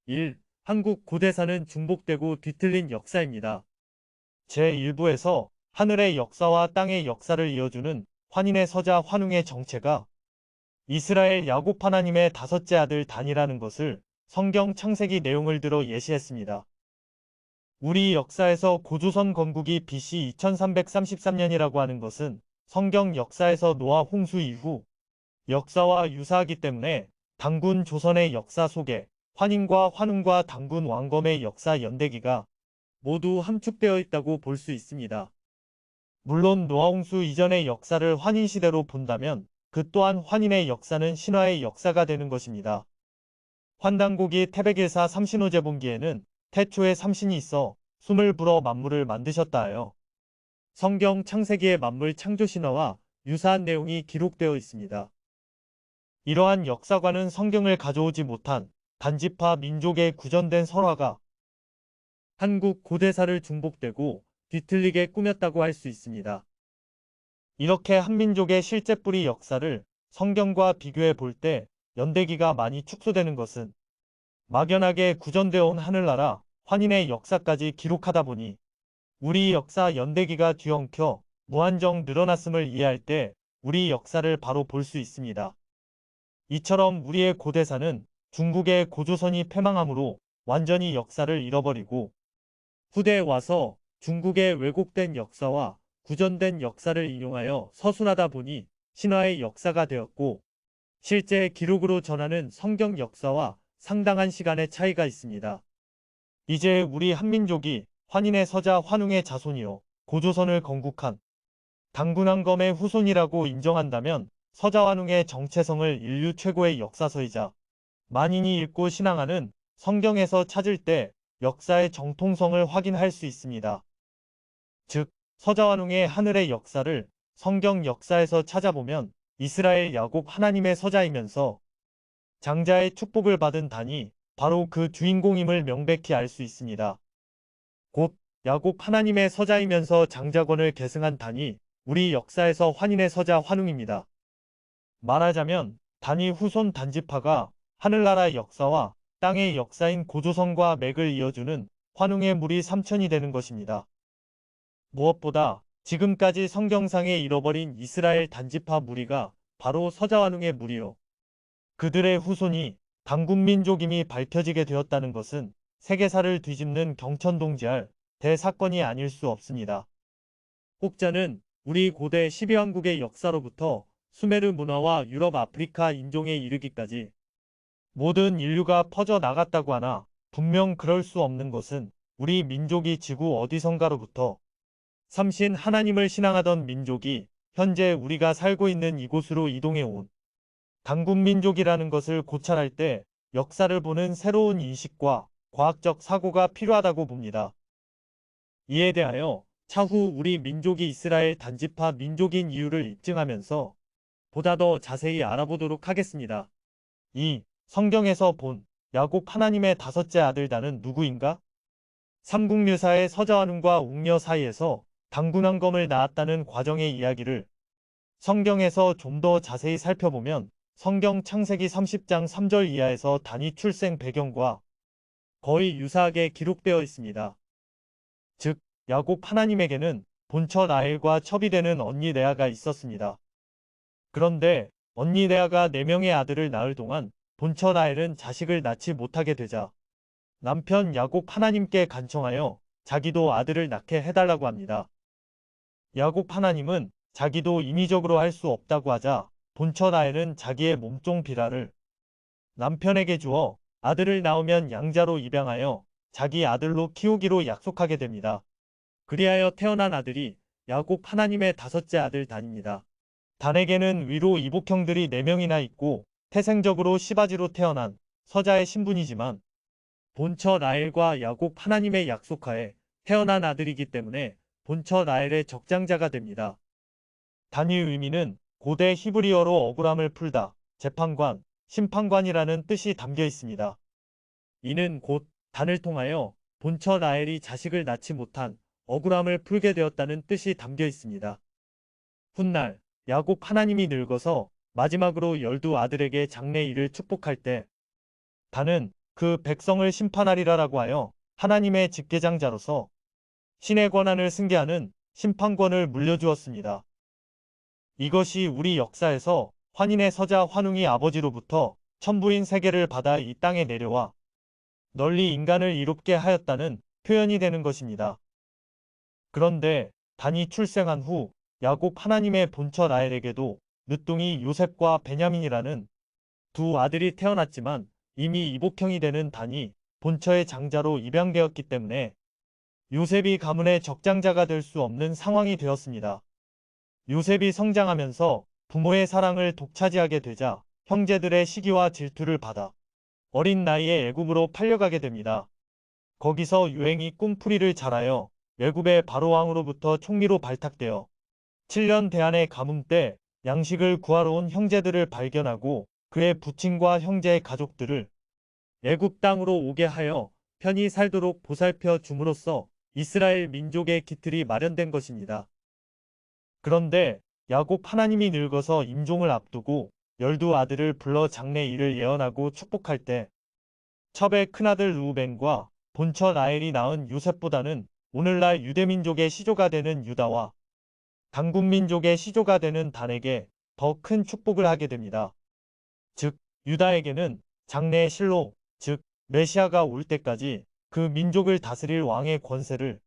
1. 한국 고대사는 중복되고 뒤틀린 역사입니다. 제1부에서 하늘의 역사와 땅의 역사를 이어주는 환인의 서자 환웅의 정체가 이스라엘 야곱 하나님의 다섯째 아들 단이라는 것을 성경 창세기 내용을 들어 예시했습니다. 우리 역사에서 고조선 건국이 BC 2333년이라고 하는 것은 성경 역사에서 노아 홍수 이후 역사와 유사하기 때문에 단군 조선의 역사 속에 환인과 환웅과 단군 왕검의 역사 연대기가 모두 함축되어 있다고 볼 수 있습니다. 물론 노아홍수 이전의 역사를 환인시대로 본다면 그 또한 환인의 역사는 신화의 역사가 되는 것입니다. 환단고기 태백일사 삼신오제본기에는 태초에 삼신이 있어 숨을 불어 만물을 만드셨다 하여 성경 창세기의 만물 창조 신화와 유사한 내용이 기록되어 있습니다. 이러한 역사관은 성경을 가져오지 못한 단지파 민족의 구전된 설화가 한국 고대사를 중복되고 뒤틀리게 꾸몄다고 할 수 있습니다. 이렇게 한민족의 실제 뿌리 역사를 성경과 비교해 볼 때 연대기가 많이 축소되는 것은 막연하게 구전되어 온 하늘나라 환인의 역사까지 기록하다 보니 우리 역사 연대기가 뒤엉켜 무한정 늘어났음을 이해할 때 우리 역사를 바로 볼 수 있습니다. 이처럼 우리의 고대사는 중국의 고조선이 패망함으로 완전히 역사를 잃어버리고 후대에 와서 중국의 왜곡된 역사와 구전된 역사를 인용하여 서술하다 보니 신화의 역사가 되었고 실제 기록으로 전하는 성경 역사와 상당한 시간의 차이가 있습니다. 이제 우리 한민족이 환인의 서자 환웅의 자손이요 고조선을 건국한 단군왕검의 후손이라고 인정한다면 서자 환웅의 정체성을 인류 최고의 역사서이자 만인이 읽고 신앙하는 성경에서 찾을 때 역사의 정통성을 확인할 수 있습니다. 즉, 서자환웅의 하늘의 역사를 성경 역사에서 찾아보면 이스라엘 야곱 하나님의 서자이면서 장자의 축복을 받은 단이 바로 그 주인공임을 명백히 알 수 있습니다. 곧 야곱 하나님의 서자이면서 장자권을 계승한 단이 우리 역사에서 환인의 서자 환웅입니다. 말하자면 단이 후손 단지파가 하늘나라 역사와 땅의 역사인 고조선과 맥을 이어주는 환웅의 물이 삼천이 되는 것입니다. 무엇보다 지금까지 성경상에 잃어버린 이스라엘 단지파 무리가 바로 서자환웅의 무리요. 그들의 후손이 단군민족임이 밝혀지게 되었다는 것은 세계사를 뒤집는 경천동지할 대사건이 아닐 수 없습니다. 혹자는 우리 고대 12왕국의 역사로부터 수메르 문화와 유럽 아프리카 인종에 이르기까지 모든 인류가 퍼져 나갔다고 하나 분명 그럴 수 없는 것은 우리 민족이 지구 어디선가로부터 삼신 하나님을 신앙하던 민족이 현재 우리가 살고 있는 이곳으로 이동해 온 단군민족이라는 것을 고찰할 때 역사를 보는 새로운 인식과 과학적 사고가 필요하다고 봅니다. 이에 대하여 차후 우리 민족이 이스라엘 단지파 민족인 이유를 입증하면서 보다 더 자세히 알아보도록 하겠습니다. 2. 성경에서 본 야곱 하나님의 다섯째 아들 단은 누구인가? 삼국유사의 서자환웅과 웅녀 사이에서 단군왕검을 낳았다는 과정의 이야기를 성경에서 좀 더 자세히 살펴보면 성경 창세기 30장 3절 이하에서 단이 출생 배경과 거의 유사하게 기록되어 있습니다. 즉, 야곱 하나님에게는 본처 라헬과 첩이 되는 언니 레아가 있었습니다. 그런데 언니 레아가 4명의 아들을 낳을 동안 본처 라헬은 자식을 낳지 못하게 되자 남편 야곱 하나님께 간청하여 자기도 아들을 낳게 해달라고 합니다. 야곱 하나님은 자기도 인위적으로 할 수 없다고 하자 본처 라헬은 자기의 몸종 비라를 남편에게 주어 아들을 낳으면 양자로 입양하여 자기 아들로 키우기로 약속하게 됩니다. 그리하여 태어난 아들이 야곱 하나님의 다섯째 아들 단입니다. 단에게는 위로 이복형들이 4명이나 있고 태생적으로 시바지로 태어난 서자의 신분이지만 본처 라헬과 야곱 하나님의 약속하에 태어난 아들이기 때문에 본처 라헬의 적장자가 됩니다. 단의 의미는 고대 히브리어로 억울함을 풀다, 재판관, 심판관이라는 뜻이 담겨 있습니다. 이는 곧 단을 통하여 본처 라헬이 자식을 낳지 못한 억울함을 풀게 되었다는 뜻이 담겨 있습니다. 훗날 야곱 하나님이 늙어서 마지막으로 12 아들에게 장래일을 축복할 때 단은 그 백성을 심판하리라라고 하여 하나님의 직계장자로서 신의 권한을 승계하는 심판권을 물려주었습니다. 이것이 우리 역사에서 환인의 서자 환웅이 아버지로부터 천부인 세계를 받아 이 땅에 내려와 널리 인간을 이롭게 하였다는 표현이 되는 것입니다. 그런데 단이 출생한 후 야곱 하나님의 본처 라헬에게도 늦둥이 요셉과 베냐민이라는 두 아들이 태어났지만 이미 이복형이 되는 단이 본처의 장자로 입양되었기 때문에 요셉이 가문의 적장자가 될 수 없는 상황이 되었습니다. 요셉이 성장하면서 부모의 사랑을 독차지하게 되자 형제들의 시기와 질투를 받아 어린 나이에 애굽으로 팔려가게 됩니다. 거기서 유행이 꿈풀이를 자라여 애굽의 바로왕으로부터 총리로 발탁되어 7년 대안의 가뭄 때 양식을 구하러 온 형제들을 발견하고 그의 부친과 형제의 가족들을 애굽 땅으로 오게 하여 편히 살도록 보살펴 줌으로써 이스라엘 민족의 기틀이 마련된 것입니다. 그런데 야곱 하나님이 늙어서 임종을 앞두고 12아들을 불러 장래 일을 예언하고 축복할 때 첩의 큰아들 르우벤과 본처 라헬이 낳은 요셉보다는 오늘날 유대민족의 시조가 되는 유다와 당군민족의 시조가 되는 단에게 더 큰 축복을 하게 됩니다. 즉 유다에게는 장래의 실로 즉 메시아가 올 때까지 그 민족을 다스릴 왕의 권세를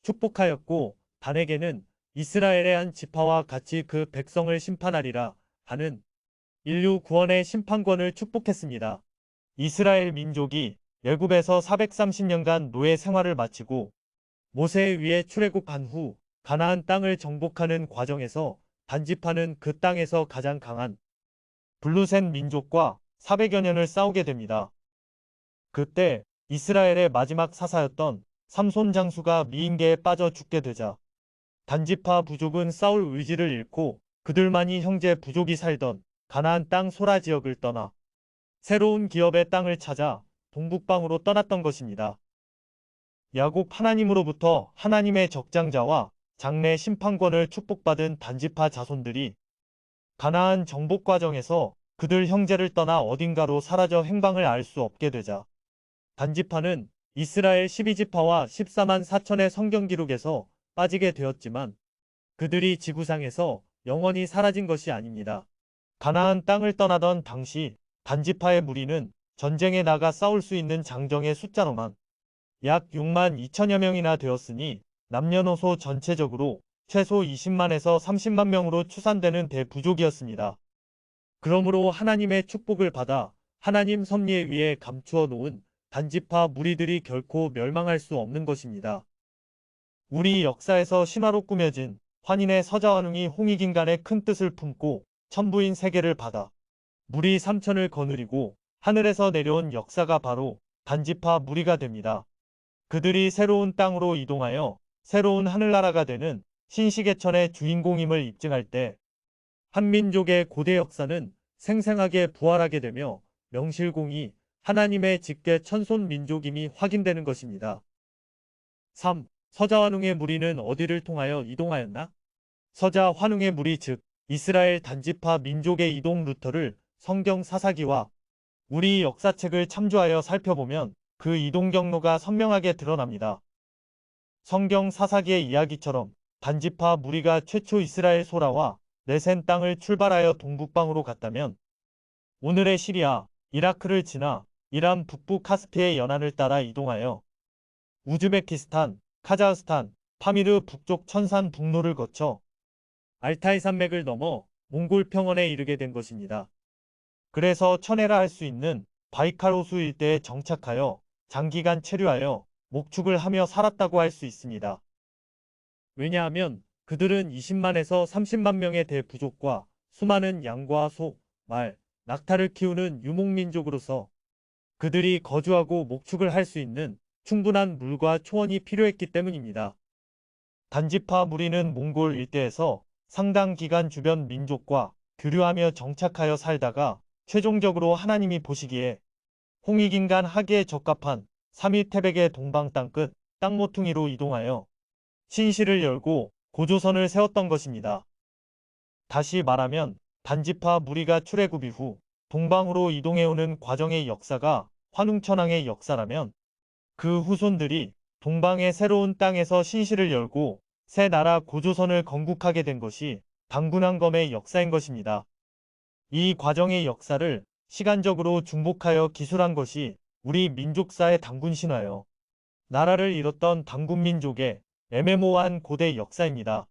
축복하였고 단에게는 이스라엘의 한 지파와 같이 그 백성을 심판하리라 하는 인류 구원의 심판권을 축복했습니다. 이스라엘 민족이 애굽에서 430년간 노예 생활을 마치고 모세 위에 출애굽한 후 가나안 땅을 정복하는 과정에서 단지파는 그 땅에서 가장 강한 블루셋 민족과 400여 년을 싸우게 됩니다. 그때 이스라엘의 마지막 사사였던 삼손 장수가 미인계에 빠져 죽게 되자 단지파 부족은 싸울 의지를 잃고 그들만이 형제 부족이 살던 가나안 땅 소라 지역을 떠나 새로운 기업의 땅을 찾아 동북방으로 떠났던 것입니다. 야곱 하나님으로부터 하나님의 적장자와 장래 심판권을 축복받은 단지파 자손들이 가나안 정복 과정에서 그들 형제를 떠나 어딘가로 사라져 행방을 알 수 없게 되자 단지파는 이스라엘 12지파와 14만 4천의 성경 기록에서 빠지게 되었지만 그들이 지구상에서 영원히 사라진 것이 아닙니다. 가나안 땅을 떠나던 당시 단지파의 무리는 전쟁에 나가 싸울 수 있는 장정의 숫자로만 약 6만 2천여 명이나 되었으니 남녀노소 전체적으로 최소 20만에서 30만 명으로 추산되는 대부족이었습니다. 그러므로 하나님의 축복을 받아 하나님 섭리에 위해 감추어 놓은 단지파 무리들이 결코 멸망할 수 없는 것입니다. 우리 역사에서 신화로 꾸며진 환인의 서자환웅이 홍익인간의 큰 뜻을 품고 천부인 세계를 받아 무리 3천을 거느리고 하늘에서 내려온 역사가 바로 단지파 무리가 됩니다. 그들이 새로운 땅으로 이동하여 새로운 하늘나라가 되는 신시계천의 주인공임을 입증할 때 한민족의 고대 역사는 생생하게 부활하게 되며 명실공히 하나님의 직계 천손 민족임이 확인되는 것입니다. 3. 서자환웅의 무리는 어디를 통하여 이동하였나? 서자환웅의 무리 즉 이스라엘 단지파 민족의 이동 루터를 성경 사사기와 우리 역사책을 참조하여 살펴보면 그 이동 경로가 선명하게 드러납니다. 성경 사사기의 이야기처럼 단지파 무리가 최초 이스라엘 소라와 레센 땅을 출발하여 동북방으로 갔다면 오늘의 시리아, 이라크를 지나 이란 북부 카스피의 연안을 따라 이동하여 우즈베키스탄, 카자흐스탄, 파미르 북쪽 천산 북로를 거쳐 알타이 산맥을 넘어 몽골 평원에 이르게 된 것입니다. 그래서 천해라 할 수 있는 바이칼 호수 일대에 정착하여 장기간 체류하여 목축을 하며 살았다고 할 수 있습니다. 왜냐하면 그들은 20만에서 30만 명의 대부족과 수많은 양과 소, 말, 낙타를 키우는 유목민족으로서 그들이 거주하고 목축을 할 수 있는 충분한 물과 초원이 필요했기 때문입니다. 단지파 무리는 몽골 일대에서 상당 기간 주변 민족과 교류하며 정착하여 살다가 최종적으로 하나님이 보시기에 홍익인간 하기에 적합한 3위 태백의 동방 땅끝 땅모퉁이로 이동하여 신시를 열고 고조선을 세웠던 것입니다. 다시 말하면 단지파 무리가 출애굽 이후 동방으로 이동해오는 과정의 역사가 환웅천왕의 역사라면 그 후손들이 동방의 새로운 땅에서 신실을 열고 새 나라 고조선을 건국하게 된 것이 당군항검의 역사인 것입니다. 이 과정의 역사를 시간적으로 중복하여 기술한 것이 우리 민족사의 당군 신화요. 나라를 잃었던 당군민족의 애매모호한 고대 역사입니다.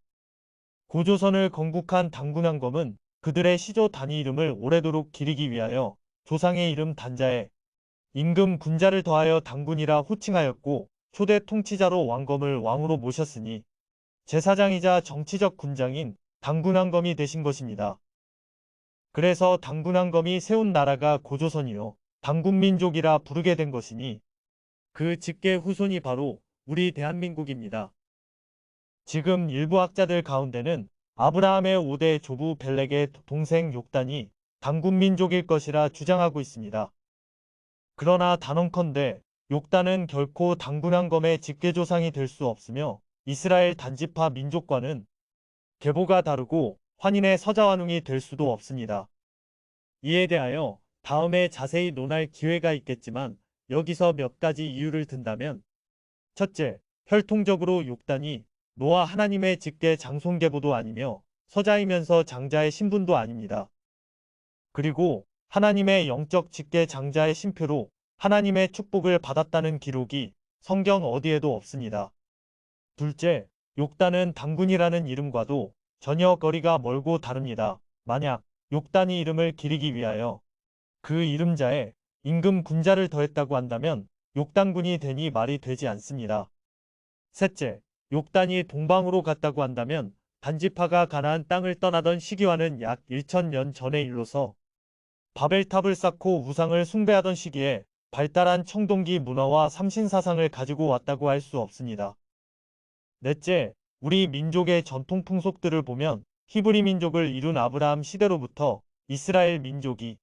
고조선을 건국한 당군항검은 그들의 시조 단위 이름을 오래도록 기리기 위하여 조상의 이름 단자에 임금 군자를 더하여 당군이라 호칭하였고 초대 통치자로 왕검을 왕으로 모셨으니 제사장이자 정치적 군장인 당군항검이 되신 것입니다. 그래서 당군항검이 세운 나라가 고조선이요 당군민족이라 부르게 된 것이니 그 직계 후손이 바로 우리 대한민국입니다. 지금 일부 학자들 가운데는 아브라함의 5대 조부 벨렉의 동생 욕단이 당군민족일 것이라 주장하고 있습니다. 그러나 단언컨대 욕단은 결코 당군항검의 직계조상이 될 수 없으며 이스라엘 단지파 민족과는 계보가 다르고 환인의 서자환웅이 될 수도 없습니다. 이에 대하여 다음에 자세히 논할 기회가 있겠지만 여기서 몇 가지 이유를 든다면 첫째, 혈통적으로 욕단이 노아 하나님의 직계 장손계보도 아니며 서자이면서 장자의 신분도 아닙니다. 그리고 하나님의 영적 직계 장자의 신표로 하나님의 축복을 받았다는 기록이 성경 어디에도 없습니다. 둘째, 욕단은 당군이라는 이름과도 전혀 거리가 멀고 다릅니다. 만약 욕단이 이름을 기리기 위하여 그 이름자에 임금 군자를 더했다고 한다면 욕단군이 되니 말이 되지 않습니다. 셋째, 욕단이 동방으로 갔다고 한다면 단지파가 가나안 땅을 떠나던 시기와는 약 1000년 전의 일로서 바벨탑을 쌓고 우상을 숭배하던 시기에 발달한 청동기 문화와 삼신사상을 가지고 왔다고 할 수 없습니다. 넷째, 우리 민족의 전통 풍속들을 보면 히브리 민족을 이룬 아브라함 시대로부터 이스라엘 민족이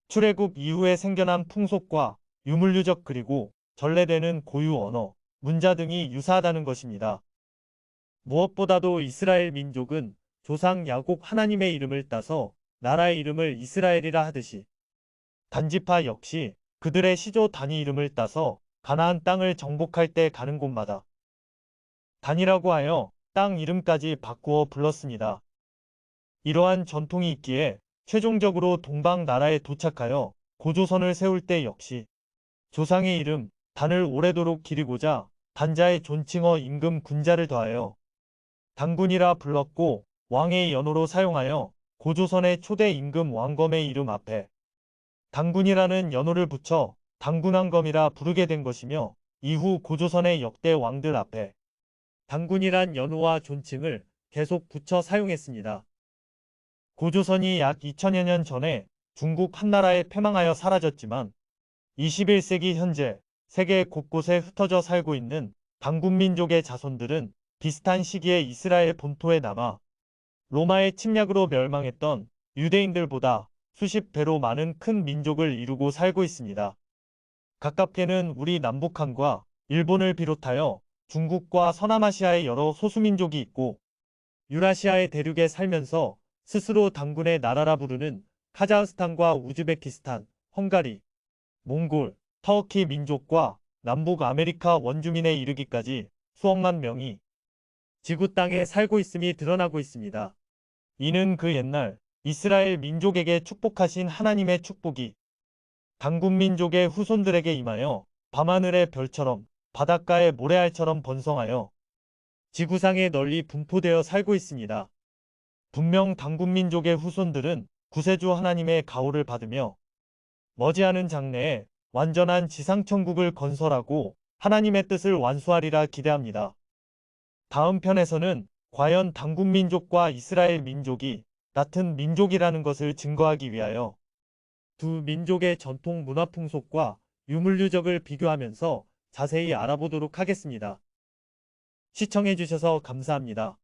출애굽 이후에 생겨난 풍속과 유물유적 그리고 전래되는 고유 언어, 문자 등이 유사하다는 것입니다. 무엇보다도 이스라엘 민족은 조상 야곱 하나님의 이름을 따서 나라의 이름을 이스라엘이라 하듯이 단지파 역시 그들의 시조 단위 이름을 따서 가나안 땅을 정복할 때 가는 곳마다 단이라고 하여 땅 이름까지 바꾸어 불렀습니다. 이러한 전통이 있기에 최종적으로 동방 나라에 도착하여 고조선을 세울 때 역시 조상의 이름 단을 오래도록 기리고자 단자의 존칭어 임금 군자를 더하여 당군이라 불렀고 왕의 연호로 사용하여 고조선의 초대 임금 왕검의 이름 앞에 당군이라는 연호를 붙여 당군항검이라 부르게 된 것이며 이후 고조선의 역대 왕들 앞에 당군이란 연호와 존칭을 계속 붙여 사용했습니다. 고조선이 약 2000여 년 전에 중국 한나라에 패망하여 사라졌지만 21세기 현재 세계 곳곳에 흩어져 살고 있는 당군민족의 자손들은 비슷한 시기에 이스라엘 본토에 남아 로마의 침략으로 멸망했던 유대인들보다 수십 배로 많은 큰 민족을 이루고 살고 있습니다. 가깝게는 우리 남북한과 일본을 비롯하여 중국과 서남아시아의 여러 소수민족이 있고 유라시아의 대륙에 살면서 스스로 당군의 나라라 부르는 카자흐스탄과 우즈베키스탄, 헝가리, 몽골, 터키 민족과 남북 아메리카 원주민에 이르기까지 수억만 명이 지구 땅에 살고 있음이 드러나고 있습니다. 이는 그 옛날 이스라엘 민족에게 축복하신 하나님의 축복이 당군민족의 후손들에게 임하여 밤하늘의 별처럼 바닷가의 모래알처럼 번성하여 지구상에 널리 분포되어 살고 있습니다. 분명 당군민족의 후손들은 구세주 하나님의 가호를 받으며 머지않은 장래에 완전한 지상천국을 건설하고 하나님의 뜻을 완수하리라 기대합니다. 다음 편에서는 과연 당군민족과 이스라엘 민족이 같은 민족이라는 것을 증거하기 위하여 두 민족의 전통 문화 풍속과 유물유적을 비교하면서 자세히 알아보도록 하겠습니다. 시청해주셔서 감사합니다.